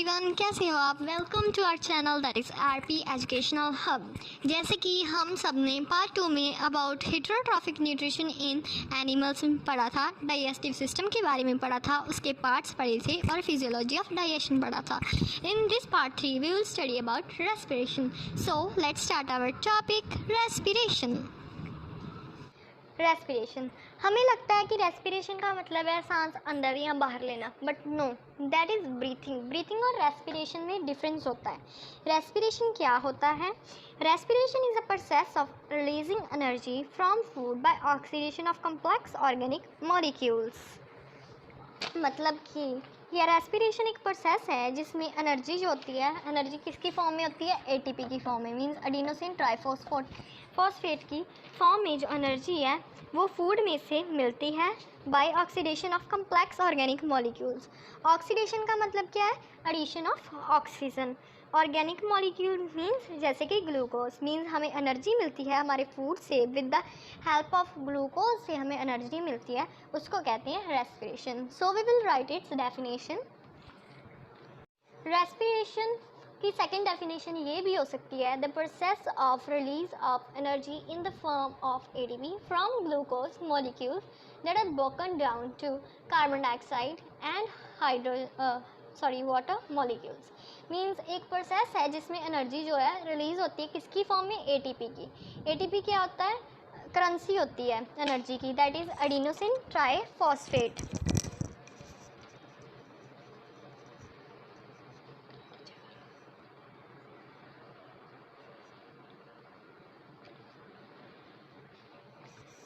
Everyone, कैसे हो आप। Welcome to our channel that is RP educational hub. जैसे कि हम सब ने पार्ट 2 में about heterotrophic nutrition in animals में पढ़ा था, डाइजेस्टिव सिस्टम के बारे में पढ़ा था, उसके पार्ट्स पढ़े थे और फिजियोलॉजी ऑफ डाइजेशन पढ़ा था। In this part 3 we will study about respiration. So let's start our topic, respiration. Respiration, हमें लगता है कि रेस्पिरेशन का मतलब है सांस अंदर या बाहर लेना, but no, that is breathing. Breathing और रेस्पिरेशन में डिफरेंस होता है। रेस्पिरेशन क्या होता है? Respiration is a process of releasing energy from food by oxidation of complex organic molecules. मतलब कि यह रेस्पिरेशन एक प्रोसेस है जिसमें एनर्जी जो होती है, एनर्जी किसकी फॉर्म में होती है? एटीपी की फॉर्म में, मींस एडिनोसिन ट्राइफॉस्फेट की फॉर्म में जो एनर्जी है वो फूड में से मिलती है by oxidation of complex organic molecules. Oxidation का मतलब क्या है? Addition of oxygen. Organic molecule means जैसे कि ग्लूकोज, मीन्स हमें एनर्जी मिलती है हमारे फूड से, with the help of glucose से हमें एनर्जी मिलती है, उसको कहते हैं respiration. So we will write its definition. Respiration की सेकेंड डेफिनेशन ये भी हो सकती है, the process of release of energy in the form of ATP from glucose molecules that are broken down to carbon dioxide and water molecules. Means एक process है जिसमें energy जो है रिलीज होती है किसकी फॉर्म में? एटीपी की। एटीपी क्या होता है? करेंसी होती है एनर्जी की, that is adenosine triphosphate.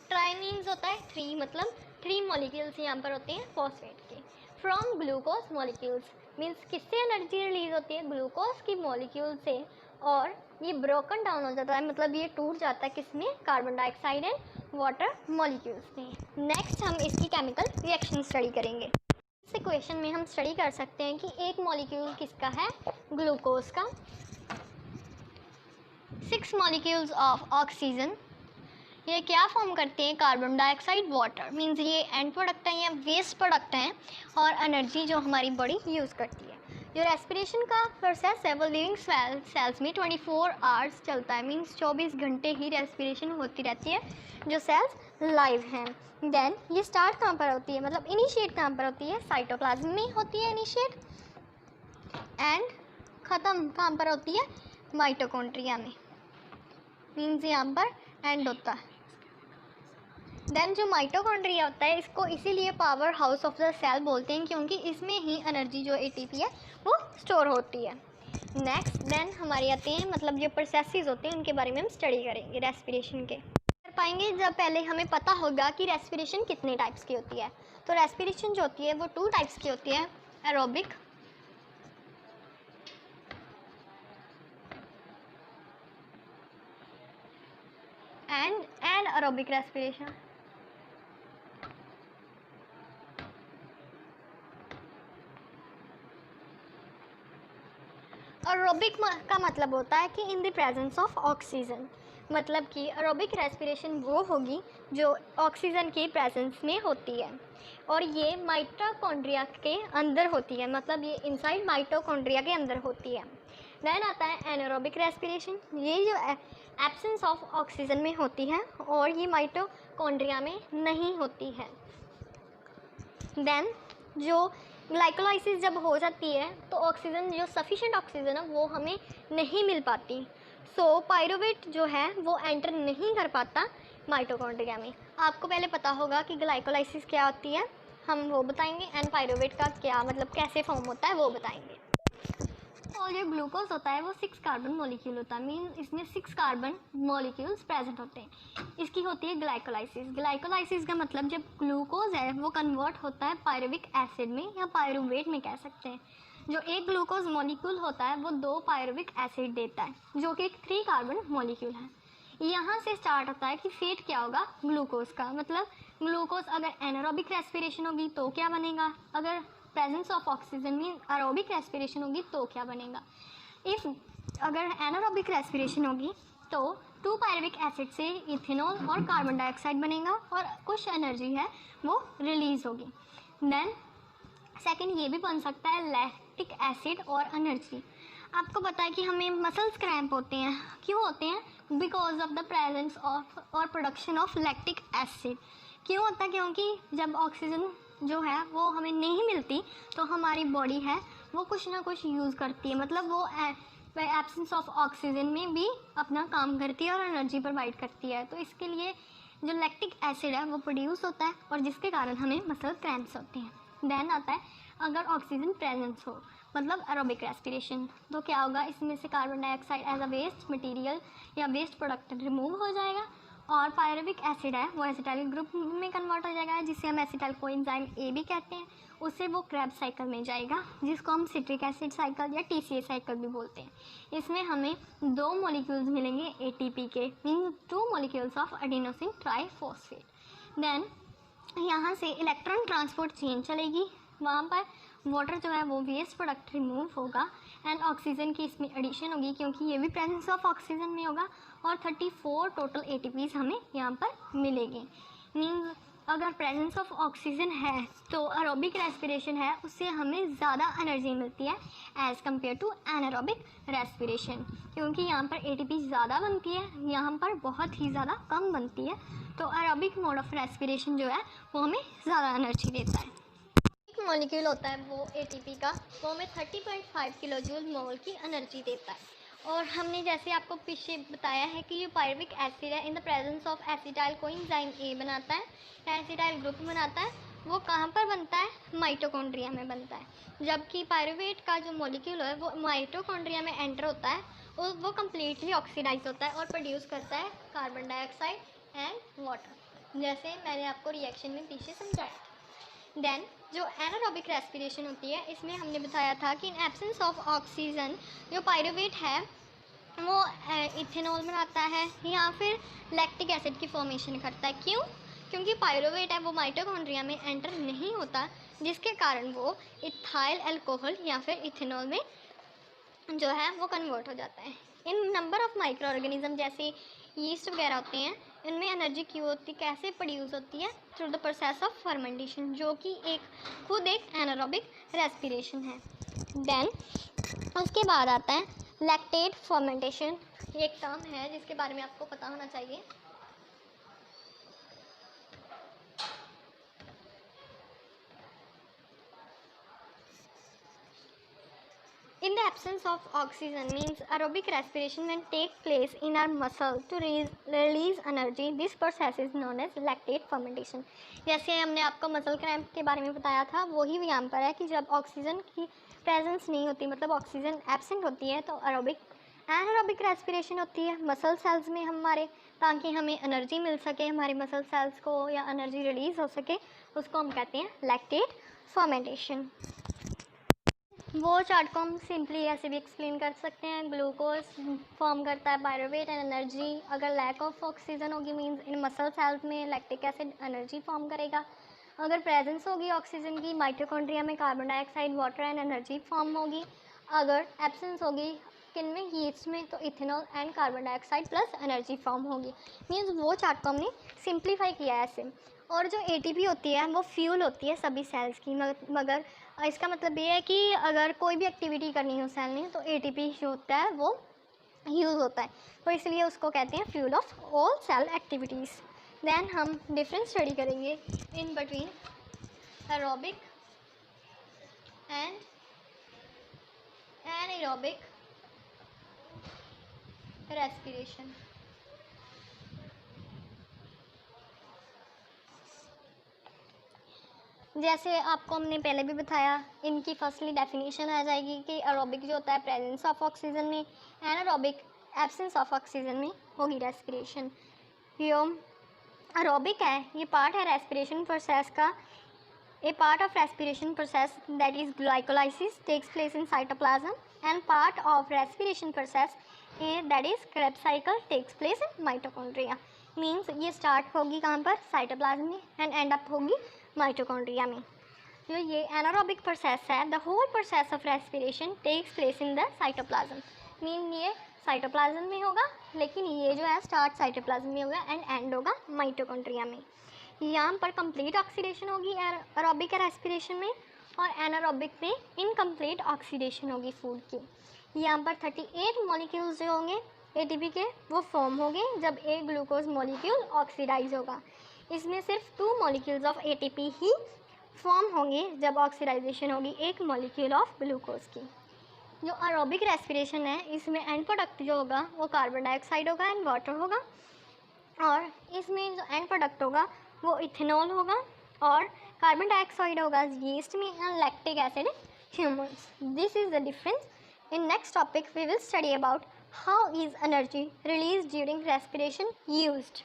Try means होता है 3, मतलब 3 मॉलिक्यूल्स यहाँ पर होते हैं फॉस्फेट के। फ्रॉम ग्लूकोज मॉलिक्यूल्स मीन्स किससे एनर्जी रिलीज होती है? ग्लूकोज की मॉलिक्यूल से, और ये ब्रोकन डाउन हो जाता है, मतलब ये टूट जाता है किसमें? Carbon dioxide and water molecules में। नेक्स्ट हम इसकी केमिकल रिएक्शन स्टडी करेंगे। इस इक्वेशन में हम स्टडी कर सकते हैं कि एक मॉलिक्यूल किसका है? ग्लूकोज का। 6 मॉलिक्यूल्स ऑफ ऑक्सीजन, ये क्या फॉर्म करते हैं? कार्बन डाइऑक्साइड वाटर, मीन्स ये एंड प्रोडक्ट हैं या वेस्ट प्रोडक्ट हैं, और एनर्जी जो हमारी बॉडी यूज़ करती है। जो रेस्पिरेशन का प्रोसेस है वो लिविंग सेल्स में 24 आवर्स चलता है, मीन्स 24 घंटे ही रेस्पिरेशन होती रहती है जो सेल्स लाइव हैं। देन ये स्टार्ट कहाँ पर होती है, मतलब इनिशिएट कहाँ पर होती है? साइटोप्लाज्म में होती है इनिशिएट, एंड ख़त्म कहाँ पर होती है? माइटोकॉन्ड्रिया में, मीन्स यहाँ पर एंड होता है। देन जो माइटोकॉन्ड्रिया होता है, इसको इसीलिए powerhouse of the cell बोलते हैं क्योंकि इसमें ही एनर्जी जो एटीपी है वो स्टोर होती है। नेक्स्ट देन हमारे आते हैं, मतलब जो प्रोसेसेस होते हैं उनके बारे में हम स्टडी करेंगे रेस्पिरेशन के। कर पाएंगे जब पहले हमें पता होगा कि रेस्पिरेशन कितने टाइप्स की होती है। तो रेस्पिरेशन जो होती है वो 2 टाइप्स की होती है, aerobic and anaerobic respiration. Aerobic का मतलब होता है कि in the presence of oxygen, मतलब कि एरोबिक रेस्पिरेशन वो होगी जो ऑक्सीजन की प्रेजेंस में होती है, और ये माइटोकॉन्ड्रिया के अंदर होती है, मतलब ये इनसाइड माइटोकॉन्ड्रिया के अंदर होती है। देन आता है एनारोबिक रेस्पिरेशन, ये जो एब्सेंस ऑफ ऑक्सीजन में होती है और ये माइटोकॉन्ड्रिया में नहीं होती है। देन जो ग्लाइकोलाइसिस जब हो जाती है तो ऑक्सीजन, जो सफिशिएंट ऑक्सीजन है वो हमें नहीं मिल पाती, सो पायरुवेट जो है वो एंटर नहीं कर पाता माइटोकॉन्ड्रिया में। आपको पहले पता होगा कि ग्लाइकोलाइसिस क्या होती है, हम वो बताएंगे, एंड पायरुवेट का क्या मतलब कैसे फॉर्म होता है वो बताएंगे। और जो ग्लूकोज होता है वो 6 कार्बन मॉलिक्यूल होता है, मीन इसमें 6 कार्बन मॉलिक्यूल्स प्रेजेंट होते हैं। इसकी होती है ग्लाइकोलाइसिस। ग्लाइकोलाइसिस का मतलब जब ग्लूकोज है वो कन्वर्ट होता है पायरुविक एसिड में या पायरुवेट में कह सकते हैं। जो एक ग्लूकोज मॉलिक्यूल होता है वो 2 पायरुविक एसिड देता है, जो कि एक 3 कार्बन मॉलिक्यूल है। यहाँ से स्टार्ट होता है कि फेट क्या होगा ग्लूकोज का, मतलब ग्लूकोज अगर एनारोबिक रेस्पिरेशन होगी तो क्या बनेगा, अगर प्रेजेंस ऑफ ऑक्सीजन में एरोबिक रेस्पिरेशन होगी तो क्या बनेगा। इफ़ अगर एनारोबिक रेस्पिरेशन होगी तो 2 पायरुविक एसिड से इथेनॉल और कार्बन डाइऑक्साइड बनेगा और कुछ एनर्जी है वो रिलीज़ होगी। देन सेकंड ये भी बन सकता है लैक्टिक एसिड और एनर्जी। आपको पता है कि हमें मसल्स क्रैम्प होते हैं, क्यों होते हैं? Because of the presence of और प्रोडक्शन ऑफ लैक्टिक एसिड। क्यों होता है? क्योंकि जब ऑक्सीजन जो है वो हमें नहीं मिलती तो हमारी बॉडी है वो कुछ ना कुछ यूज़ करती है, मतलब वो एब्सेंस ऑफ ऑक्सीजन में भी अपना काम करती है और एनर्जी प्रोवाइड करती है। तो इसके लिए जो लैक्टिक एसिड है वो प्रोड्यूस होता है और जिसके कारण हमें मसल क्रैम्प्स होते हैं। देन आता है अगर ऑक्सीजन प्रेजेंस हो, मतलब एरोबिक रेस्पिरेशन, तो क्या होगा? इसमें से carbon dioxide as a waste material या वेस्ट प्रोडक्ट रिमूव हो जाएगा और पायरुविक एसिड है वो एसिटाइल ग्रुप में कन्वर्ट हो जाएगा, जिसे हम एसिटाइल कोएंजाइम ए भी कहते हैं। उससे वो क्रेब्स साइकिल में जाएगा, जिसको हम सिट्रिक एसिड साइकिल या टीसीए साइकिल भी बोलते हैं। इसमें हमें 2 मॉलिक्यूल्स मिलेंगे एटीपी के, mean 2 molecules of adenosine triphosphate. Then यहाँ से इलेक्ट्रॉन ट्रांसपोर्ट चेन चलेगी, वहाँ पर वाटर जो है वो वेस्ट प्रोडक्ट रिमूव होगा एंड ऑक्सीजन की इसमें एडिशन होगी, क्योंकि ये भी प्रेजेंस ऑफ ऑक्सीजन में होगा और 34 टोटल एटीपीज हमें यहाँ पर मिलेंगे। मीन्स अगर प्रेजेंस ऑफ ऑक्सीजन है तो एरोबिक रेस्पिरेशन है उससे हमें ज़्यादा एनर्जी मिलती है as compared to anaerobic respiration, क्योंकि यहाँ पर एटीपी ज़्यादा बनती है, यहाँ पर बहुत ही ज़्यादा कम बनती है। तो एरोबिक मोड ऑफ रेस्पिरेशन जो है वो हमें ज़्यादा एनर्जी देता है। एक मॉलिक्यूल होता है वो एटीपी का, वो हमें 30.5 किलो जूल मोल की एनर्जी देता है। और हमने जैसे आपको पीछे बताया है कि ये पायरुविक एसिड है in the presence of acetyl coenzyme A बनाता है, एसिटाइल ग्रुप बनाता है। वो कहाँ पर बनता है? माइटोकॉन्ड्रिया में बनता है। जबकि पायरुवेट का जो मॉलिक्यूल है वो माइटोकॉन्ड्रिया में एंटर होता है और वो कम्प्लीटली ऑक्सीडाइज होता है और प्रोड्यूस करता है कार्बन डाइऑक्साइड एंड वाटर, जैसे मैंने आपको रिएक्शन में पीछे समझाया। देन जो एनारोबिक रेस्पिरेशन होती है इसमें हमने बताया था कि इन एब्सेंस ऑफ ऑक्सीजन जो पायरुवेट है वो इथेनॉल बनाता है या फिर लैक्टिक एसिड की फॉर्मेशन करता है। क्यों? क्योंकि पायरुवेट है वो माइटोकॉन्ड्रिया में एंटर नहीं होता, जिसके कारण वो इथाइल अल्कोहल या फिर इथेनॉल में जो है वो कन्वर्ट हो जाता है। इन नंबर ऑफ माइक्रो ऑर्गेनिज्म जैसे यीस्ट वगैरह होते हैं, इनमें एनर्जी क्यों होती, कैसे प्रोड्यूस होती है? Through the process of fermentation, जो कि खुद एक एनारोबिक रेस्पिरेशन है। देन उसके बाद आता है लैक्टेट फर्मेंटेशन। एक टर्म है जिसके बारे में आपको पता होना चाहिए। In the absence of oxygen means aerobic respiration can take place in our muscle to release energy. This process is known as lactate fermentation. जैसे हमने आपको मसल क्रैम्प के बारे में बताया था, वही भी यहाँ पर है कि जब ऑक्सीजन की प्रेजेंस नहीं होती, मतलब ऑक्सीजन एब्सेंट होती है, तो एनारोबिक रेस्पिरेशन होती है मसल सेल्स में हमारे, ताकि हमें एनर्जी मिल सके, हमारे मसल सेल्स को या एनर्जी रिलीज हो सके, उसको हम कहते हैं लैक्टेट फर्मेंटेशन। वो चार्ट को हम सिंपली ऐसे भी एक्सप्लेन कर सकते हैं। ग्लूकोज फॉर्म करता है पायरुवेट एंड एनर्जी। अगर लैक ऑफ ऑक्सीजन होगी मींस इन मसल सेल्स में लैक्टिक एसिड एनर्जी फॉर्म करेगा। अगर प्रेजेंस होगी ऑक्सीजन की माइटोकॉन्ड्रिया में carbon dioxide water and energy form होगी। अगर एब्सेंस होगी किन में? यीस्ट में, तो ethanol and carbon dioxide plus energy form होगी। मीन्स वो चार्ट को हमने सिंप्लीफाई किया है ऐसे। और जो एटीपी होती है वो फ्यूल होती है सभी सेल्स की, मगर इसका मतलब ये है कि अगर कोई भी एक्टिविटी करनी हो सेल ने तो एटीपी जो होता है वो यूज़ होता है, तो इसलिए उसको कहते हैं fuel of all cell activities. Then हम डिफरेंस स्टडी करेंगे in between aerobic and anaerobic respiration. जैसे आपको हमने पहले भी बताया, इनकी फर्स्टली डेफिनेशन आ जाएगी कि एरोबिक जो होता है प्रेजेंस ऑफ ऑक्सीजन में, एनारोबिक एब्सेंस ऑफ ऑक्सीजन में होगी रेस्पिरेशन। यो एरोबिक है ये पार्ट है रेस्पिरेशन प्रोसेस का। A part of respiration process that is glycolysis takes place in cytoplasm and part of respiration process that is Krebs cycle takes place in mitochondria. Means ये start होगी कहाँ पर? Cytoplasm में and end up होगी mitochondria में। जो ये anaerobic process है, the whole process of respiration takes place in the cytoplasm. Mean ये साइटोप्लाज्म में होगा, लेकिन ये जो है स्टार्ट साइटोप्लाज्म में होगा एंड एंड होगा माइटोकॉन्ड्रिया में। यहाँ पर कंप्लीट ऑक्सीडेशन होगी एरोबिक रेस्पिरेशन में और एनारोबिक में इनकम्प्लीट ऑक्सीडेशन होगी फूड की। यहाँ पर 38 मॉलिक्यूल्स जो होंगे एटीपी के वो फॉर्म होंगे जब एक ग्लूकोज मॉलिक्यूल ऑक्सीडाइज होगा। इसमें सिर्फ 2 molecules of ATP he form होंगे जब ऑक्सीडाइजेशन होगी एक मॉलिक्यूल ऑफ ग्लूकोज की। जो एरोबिक रेस्पिरेशन है इसमें एंड प्रोडक्ट जो होगा वो कार्बन डाइऑक्साइड होगा एंड वाटर होगा, और इसमें जो एंड प्रोडक्ट होगा वो इथेनॉल होगा, और कार्बन डाइऑक्साइड होगा यीस्ट में and lactic acid humans. This is the difference. In next topic we will study about how is energy release during respiration used.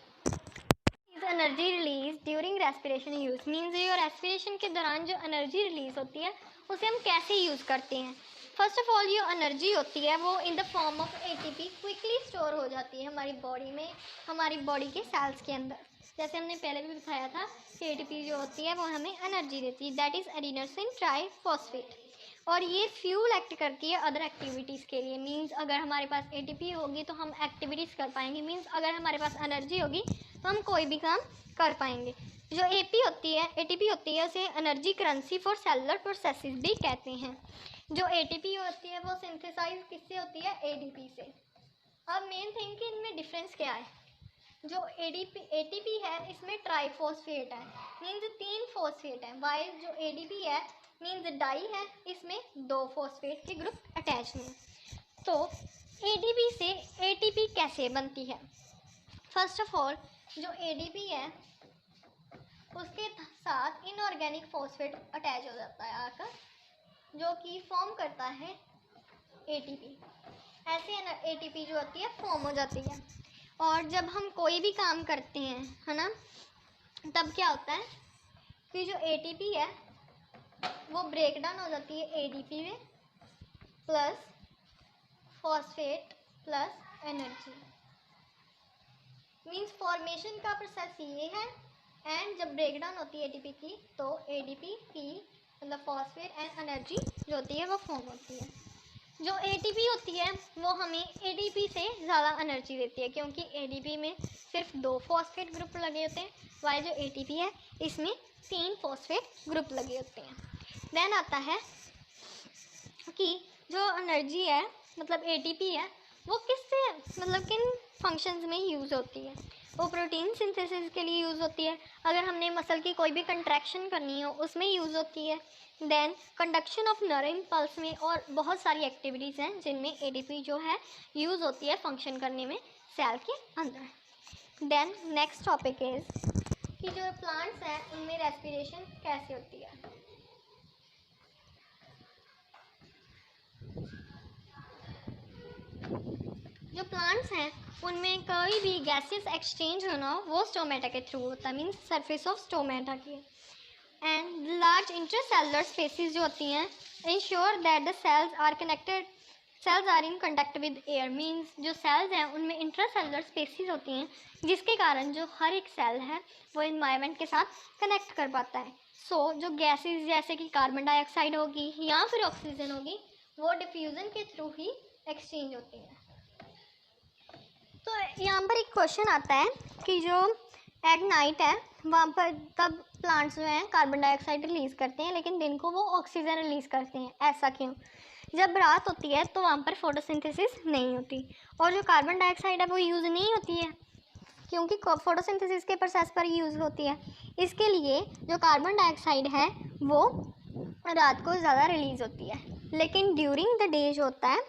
Energy release during respiration use means जो respiration के दौरान जो energy release होती है उसे हम कैसे use करते हैं। फर्स्ट ऑफ ऑल जो एनर्जी होती है वो इन the form of ATP quickly store हो जाती है हमारी बॉडी में, हमारी बॉडी के सेल्स के अंदर। जैसे हमने पहले भी दिखाया था कि एटीपी जो होती है वो हमें एनर्जी देती है, दैट इज़ एडिनोसिन ट्राइफॉस्फेट, और ये फ्यूल एक्ट करती है अदर एक्टिविटीज़ के लिए। मींस अगर हमारे पास एटीपी होगी तो हम एक्टिविटीज़ कर पाएंगे, मींस अगर हमारे पास एनर्जी होगी तो हम कोई भी काम कर पाएंगे। जो एटीपी होती है उसे energy currency for cellular processes भी कहते हैं। जो एटीपी होती है वो सिंथेसाइज किससे होती है, एडीपी से। अब मेन थिंग कि इनमें डिफरेंस क्या है। जो एटीपी है इसमें ट्राइफॉस्फेट है, मीन्स 3 फॉस्फेट है, वाइल जो एडीपी है मीन्स डाई है, इसमें 2 फॉस्फेट के ग्रुप अटैच हैं। तो एडीपी से एटीपी कैसे बनती है। फर्स्ट ऑफ ऑल जो एडीपी है उसके साथ इनऑर्गेनिक फॉस्फेट अटैच हो जाता है आकर, जो कि फॉर्म करता है एटीपी। ऐसे एटीपी जो होती है फॉर्म हो जाती है, और जब हम कोई भी काम करते हैं है ना, तब क्या होता है कि जो एटीपी है वो ब्रेक डाउन हो जाती है एडीपी में, plus phosphate plus energy. Means formation का प्रोसेस ये है, एंड जब ब्रेक डाउन होती है एटीपी की तो एडीपी की मतलब फॉस्फेट एंड एनर्जी जो होती है वो फॉर्म होती है। जो एटीपी होती है वो हमें एडीपी से ज़्यादा एनर्जी देती है, क्योंकि एडीपी में सिर्फ 2 फॉस्फेट ग्रुप लगे होते हैं, वाइल जो एटीपी है इसमें 3 फॉस्फेट ग्रुप लगे होते हैं। देन आता है कि जो एनर्जी है मतलब एटीपी है वो किससे मतलब किन फंक्शंस में यूज़ होती है। वो प्रोटीन सिंथेसिस के लिए यूज़ होती है, अगर हमने मसल की कोई भी कंट्रैक्शन करनी हो उसमें यूज़ होती है, then conduction of nerve impulse में, और बहुत सारी एक्टिविटीज़ हैं जिनमें एटीपी जो है यूज़ होती है फंक्शन करने में सेल के अंदर। देन नेक्स्ट टॉपिक इज़ कि जो प्लांट्स हैं उनमें रेस्पिरेशन कैसे होती है। जो प्लांट्स हैं उनमें कोई भी गैसेस एक्सचेंज होना हो वो स्टोमेटा के थ्रू होता है, मीन्स सरफेस ऑफ स्टोमेटा के। एंड लार्ज इंट्रासेलुलर स्पेसिस जो होती हैं ensure that the cells are in contact with air, means जो सेल्स हैं उनमें इंट्रासेलुलर स्पेसिस होती हैं जिसके कारण जो हर एक सेल है वो इन्वायरमेंट के साथ कनेक्ट कर पाता है। सो जो गैसेस जैसे कि कार्बन डाइऑक्साइड होगी या फिर ऑक्सीजन होगी वो डिफ्यूज़न के थ्रू ही एक्सचेंज होती है। तो यहाँ पर एक क्वेश्चन आता है कि जो एट नाइट है वहाँ पर तब प्लांट्स जो हैं कार्बन डाइऑक्साइड रिलीज़ करते हैं लेकिन दिन को वो ऑक्सीजन रिलीज़ करते हैं, ऐसा क्यों। जब रात होती है तो वहाँ पर फोटोसिंथेसिस नहीं होती, और जो कार्बन डाइऑक्साइड है वो यूज़ नहीं होती है क्योंकि फोटोसिंथेसिस के प्रोसेस पर यूज़ होती है। इसके लिए जो कार्बन डाइऑक्साइड है वो रात को ज़्यादा रिलीज़ होती है, लेकिन ड्यूरिंग द डे जो होता है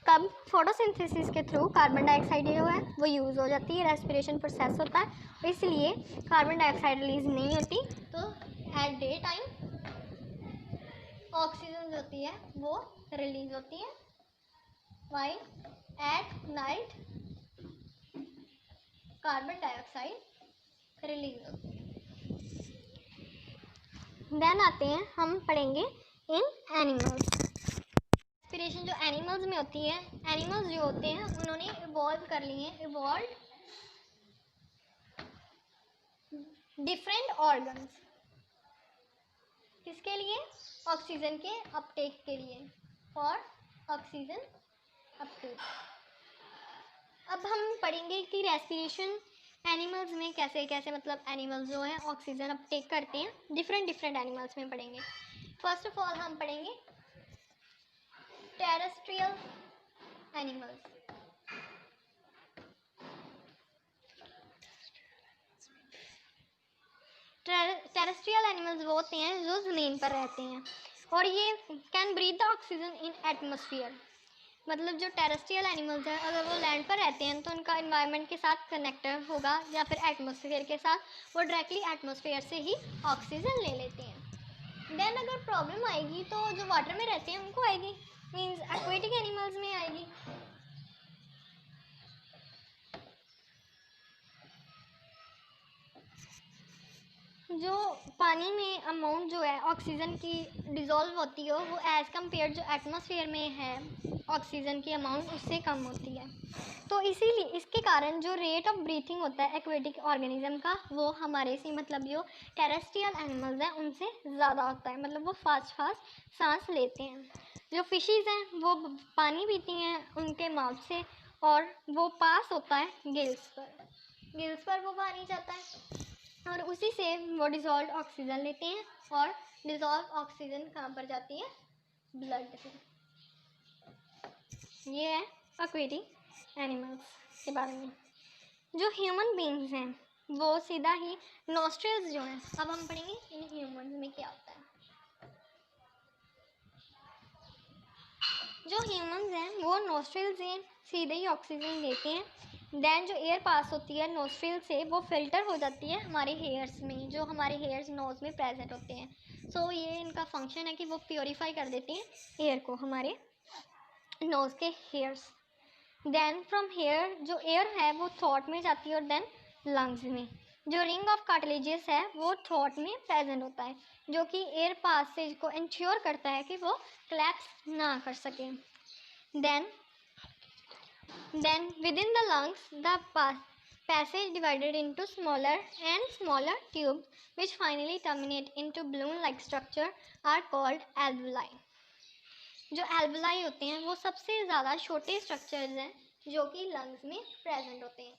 तब फोटोसिंथेसिस के थ्रू कार्बन डाइऑक्साइड जो है वो यूज़ हो जाती है, रेस्पिरेशन प्रोसेस होता है, इसलिए कार्बन डाइऑक्साइड रिलीज़ नहीं होती। तो एट डे टाइम ऑक्सीजन जो होती है वो रिलीज़ होती है, while at night carbon dioxide release होती है। देन आते हैं हम पढ़ेंगे इन एनिमल्स। रेस्पिरेशन जो एनिमल्स में होती है, एनिमल्स जो होते हैं उन्होंने इवॉल्व कर लिए हैं, इवॉल्व डिफरेंट ऑर्गन्स, किसके लिए, ऑक्सीजन के अपटेक के लिए, फॉर ऑक्सीजन अपटेक। अब हम पढ़ेंगे कि रेस्पिरेशन एनिमल्स में कैसे कैसे मतलब एनिमल्स जो हैं ऑक्सीजन अपटेक करते हैं, डिफरेंट एनिमल्स में पढ़ेंगे। फर्स्ट ऑफ ऑल हम पढ़ेंगे टेरेस्ट्रियल एनिमल्स। टेरेस्ट्रियल एनिमल्स वो होते हैं जो ज़मीन पर रहते हैं और ये can breathe the oxygen in atmosphere. मतलब जो टेरेस्ट्रियल एनिमल्स हैं अगर वो लैंड पर रहते हैं तो उनका इन्वायरमेंट के साथ कनेक्टेड होगा या फिर एटमॉस्फेयर के साथ, वो डायरेक्टली एटमॉस्फेयर से ही ऑक्सीजन ले लेते हैं। देन अगर प्रॉब्लम आएगी तो जो वाटर में रहते हैं उनको आएगी, मीन्स एक्वेटिक एनिमल्स में आएगी। जो पानी में अमाउंट जो है ऑक्सीजन की डिज़ोल्व होती है वो एज़ कम्पेयर जो एटमॉस्फेयर में है ऑक्सीजन की अमाउंट उससे कम होती है। तो इसीलिए इसके कारण जो रेट ऑफ ब्रीथिंग होता है एक्वेटिक ऑर्गेनिज्म का वो हमारे से मतलब जो टेरेस्ट्रियल एनिमल्स हैं उनसे ज़्यादा होता है। मतलब वो फास्ट सांस लेते हैं। जो फिशेज़ हैं वो पानी पीती हैं उनके माउथ से और वो पास होता है गिल्स पर वो पानी जाता है और उसी से वो डिज़ोल्व ऑक्सीजन लेते हैं और डिज़ोल्व ऑक्सीजन कहाँ पर जाती है, ब्लड से। ये है एक्वेटिक एनिमल्स के बारे में। जो ह्यूमन बीइंग्स हैं वो सीधा ही नॉस्ट्रल्स जो हैं, अब हम पढ़ेंगे इन ह्यूमन में क्या होता है। जो ह्यूमंस हैं वो नॉस्ट्रल से सीधे ही ऑक्सीजन लेते हैं। देन जो एयर पास होती है नोस्ट्रिल से वो फिल्टर हो जाती है हमारे हेयर्स में, जो हमारे हेयर्स नोज़ में प्रेजेंट होते हैं। सो ये इनका फंक्शन है कि वो प्योरीफाई कर देती हैं एयर को, हमारे नोज़ के हेयर्स। देन फ्रॉम हेयर जो एयर है वो थ्रोट में जाती है और देन लंग्स में। जो रिंग ऑफ कार्टिलेजेस है वो थ्रोट में प्रेजेंट होता है जो कि एयर पासेज को इंश्योर करता है कि वो क्लैप्स ना कर सके। Then within the lungs, the passage divided into smaller and smaller tubes which finally terminate into balloon-like structure are called alveoli. जो alveoli होते हैं वो सबसे ज़्यादा छोटे स्ट्रक्चर्स हैं जो कि लंग्स में प्रेजेंट होते हैं।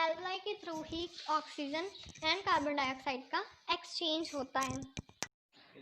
alveoli के through he oxygen and carbon dioxide का एक्सचेंज होता है।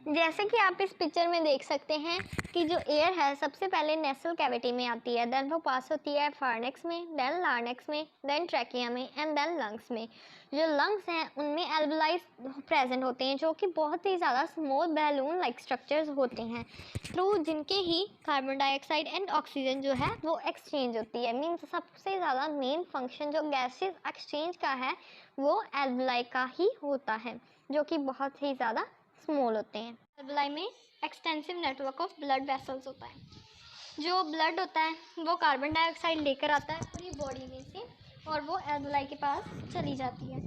जैसे कि आप इस पिक्चर में देख सकते हैं कि जो एयर है सबसे पहले नेसल कैविटी में आती है, देन वो पास होती है फार्नेक्स में, देन लार्नेक्स में, देन ट्रैकिया में एंड देन लंग्स में। जो लंग्स हैं उनमें एल्वेलाई प्रेजेंट होते हैं जो कि बहुत ही ज़्यादा स्मॉल बैलून लाइक स्ट्रक्चर्स होते हैं थ्रू जिनके ही कार्बन डाइऑक्साइड एंड ऑक्सीजन जो है वो एक्सचेंज होती है। मीन्स सबसे ज़्यादा मेन फंक्शन जो गैसेस एक्सचेंज का है वो एल्वेलाई का ही होता है जो कि बहुत ही ज़्यादा स्मॉल होते हैं। एल्वेलाई में extensive network of blood vessels होता है। जो ब्लड होता है वो कार्बन डाइऑक्साइड लेकर आता है पूरी बॉडी में से और वो एल्वेलाई के पास चली जाती है।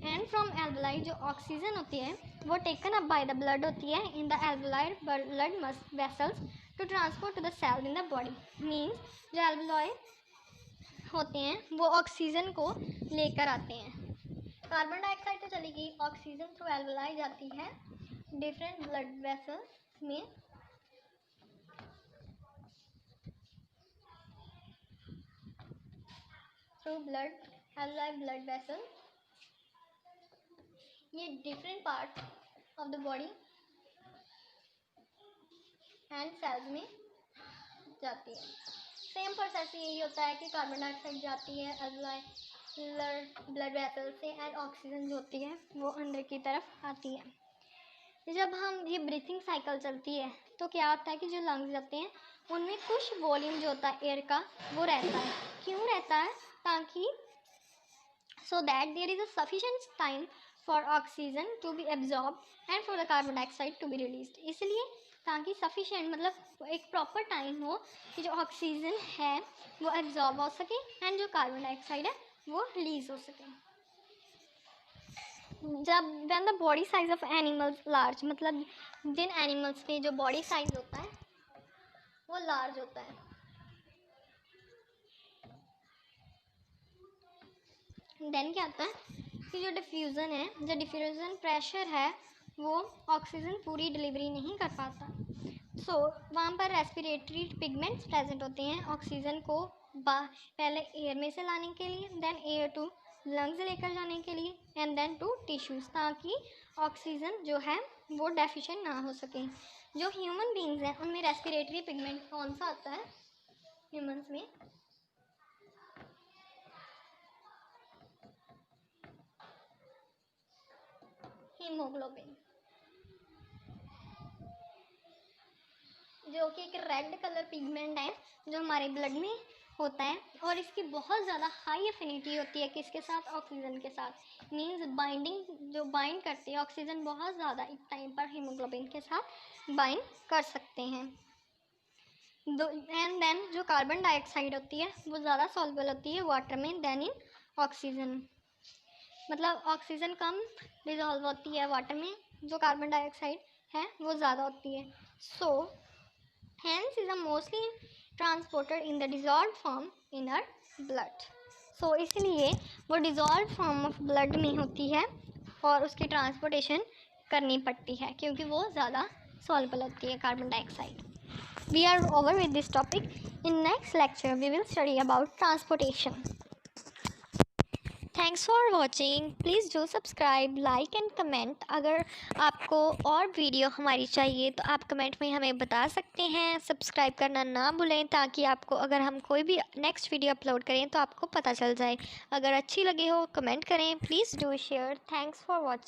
एंड फ्रॉम एल्वेलाई जो ऑक्सीजन होती है वो taken up by the blood होती है in the alveoli blood vessels to transport to the cell in the body. Means जो एल्वेलाई होते हैं वो ऑक्सीजन को लेकर आते हैं। कार्बन डाइऑक्साइड तो चलेगी, ऑक्सीजन थ्रू एल्वेलाई जाती है डिफरेंट ब्लड वेसल्स में। Through blood alveoli blood vessel ये different part of the body and cells में जाती है। सेम प्रोसेस यही होता है कि कार्बन डाइऑक्साइड जाती है एल्वेलाई ब्लड वेसल से एंड ऑक्सीजन जो होती है वो अंदर की तरफ आती है। जब हम ये ब्रीथिंग साइकिल चलती है तो क्या होता है कि जो लंग्स जाते हैं उनमें कुछ वॉल्यूम जो होता है एयर का वो रहता है। क्यों रहता है? ताकि so that there is a sufficient time for oxygen to be absorb and for the carbon dioxide to be released. इसलिए ताकि सफिशिएंट मतलब एक प्रॉपर टाइम हो कि जो ऑक्सीजन है वो एब्जॉर्ब हो सके एंड जो कार्बन डाइऑक्साइड है वो रिलीज हो सके। जब when the body size of animals large, मतलब जिन एनिमल्स में जो बॉडी साइज होता है वो लार्ज होता है, देन क्या होता है कि जो डिफ्यूज़न है, जो डिफ्यूज़न प्रेशर है वो ऑक्सीजन पूरी डिलीवरी नहीं कर पाता। सो वहाँ पर रेस्पिरेटरी पिगमेंट्स प्रेजेंट होते हैं ऑक्सीजन को पहले एयर में से लाने के लिए, देन एयर टू लंग्स लेकर जाने के लिए एंड देन टू टिश्यूज़, ताकि ऑक्सीजन जो है वो डेफिशिएंट ना हो सके। जो ह्यूमन बींग्स हैं उनमें रेस्पिरेटरी पिगमेंट कौन सा आता है ह्यूमंस में? हीमोग्लोबिन, जो कि एक रेड कलर पिगमेंट है जो हमारे ब्लड में होता है और इसकी बहुत ज़्यादा हाई एफिनिटी होती है किसके साथ? ऑक्सीजन के साथ। मींस बाइंडिंग जो बाइंड करती है ऑक्सीजन बहुत ज़्यादा एक टाइम पर हीमोग्लोबिन के साथ बाइंड कर सकते हैं। एंड देन जो कार्बन डाइऑक्साइड होती है वो ज़्यादा सॉल्युबल होती है वाटर में देन इन ऑक्सीजन। मतलब ऑक्सीजन कम डिजॉल्व होती है वाटर में, जो कार्बन डाइऑक्साइड है वो ज़्यादा होती है। सो hence is a mostly transported in the dissolved form in our blood. So इसलिए वो dissolved form of blood में होती है और उसकी ट्रांसपोर्टेशन करनी पड़ती है क्योंकि वो ज़्यादा soluble होती है carbon dioxide. We are over with this topic. In next lecture we will study about transportation. Thanks for watching. Please do subscribe, like and comment. अगर आपको और वीडियो हमारी चाहिए तो आप कमेंट में हमें बता सकते हैं। सब्सक्राइब करना ना भूलें ताकि आपको अगर हम कोई भी नेक्स्ट वीडियो अपलोड करें तो आपको पता चल जाए। अगर अच्छी लगी हो कमेंट करें। Please do share. Thanks for watching.